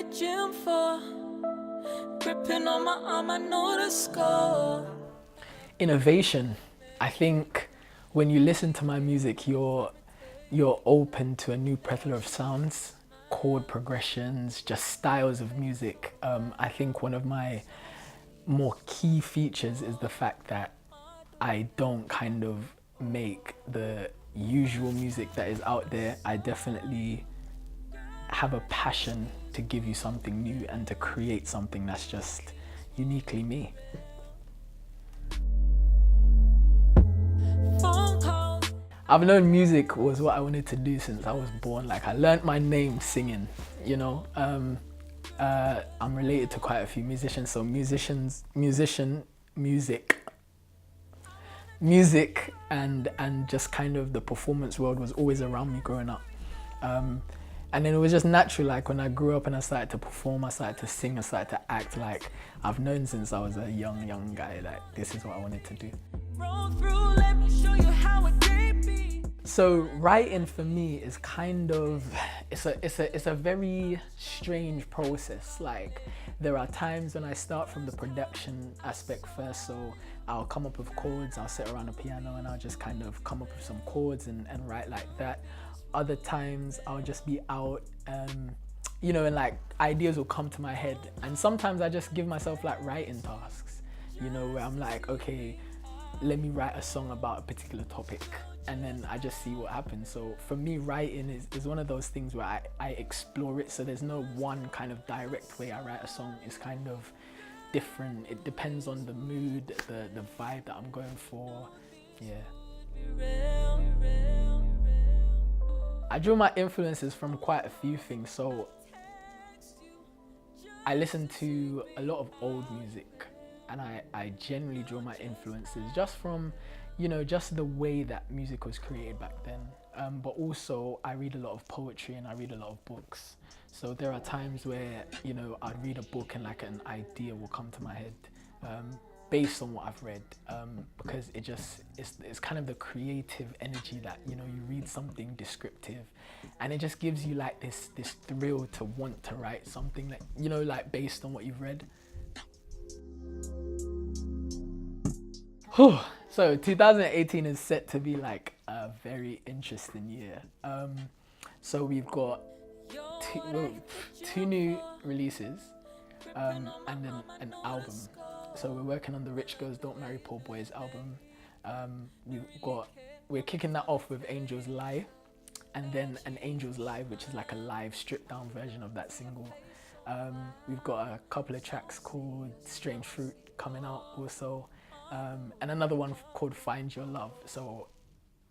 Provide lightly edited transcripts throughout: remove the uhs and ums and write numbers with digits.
the gym for. Gripping on my arm, I know the score. Innovation. I think when you listen to my music, you're open to a new plethora of sounds, chord progressions, just styles of music. I think one of my more key features is the fact that I don't kind of make the usual music that is out there. I definitely have a passion to give you something new and to create something that's just uniquely me. I've known music was what I wanted to do since I was born. Like, I learned my name singing, you know. I'm related to quite a few musicians, so music and just kind of the performance world was always around me growing up. And then it was just natural, like when I grew up and I started to perform, I started to sing, I started to act. Like, I've known since I was a young guy, like this is what I wanted to do. Roll through, let me show you how it can be. So writing for me is kind of, it's a very strange process. Like, there are times when I start from the production aspect first, so I'll come up with chords, I'll sit around the piano and I'll just kind of come up with some chords and write like that. Other times I'll just be out, you know, and like ideas will come to my head. And sometimes I just give myself like writing tasks, you know, where I'm like, okay, let me write a song about a particular topic, and then I just see what happens. So for me, writing is one of those things where I explore it. So there's no one kind of direct way I write a song. It's kind of different. It depends on the mood, the vibe that I'm going for. Yeah. I draw my influences from quite a few things. So I listen to a lot of old music, and I generally draw my influences just from, you know, just the way that music was created back then. But also I read a lot of poetry and I read a lot of books. So there are times where, you know, I'd read a book and like an idea will come to my head based on what I've read, because it's kind of the creative energy that, you know, you read something descriptive and it just gives you like this thrill to want to write something that, you know, like based on what you've read. So 2018 is set to be like a very interesting year. So we've got two new releases and then an album. So we're working on the Rich Girls Don't Marry Poor Boys album. We're kicking that off with Angels Lie, and then an Angels Live, which is like a live stripped down version of that single. We've got a couple of tracks called Strange Fruit coming out also, and another one called Find Your Love. So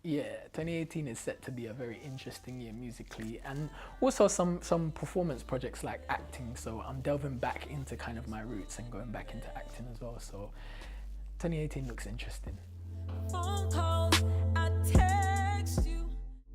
yeah, 2018 is set to be a very interesting year musically, and also some performance projects like acting. So I'm delving back into kind of my roots and going back into acting as well. So 2018 looks interesting. Phone calls.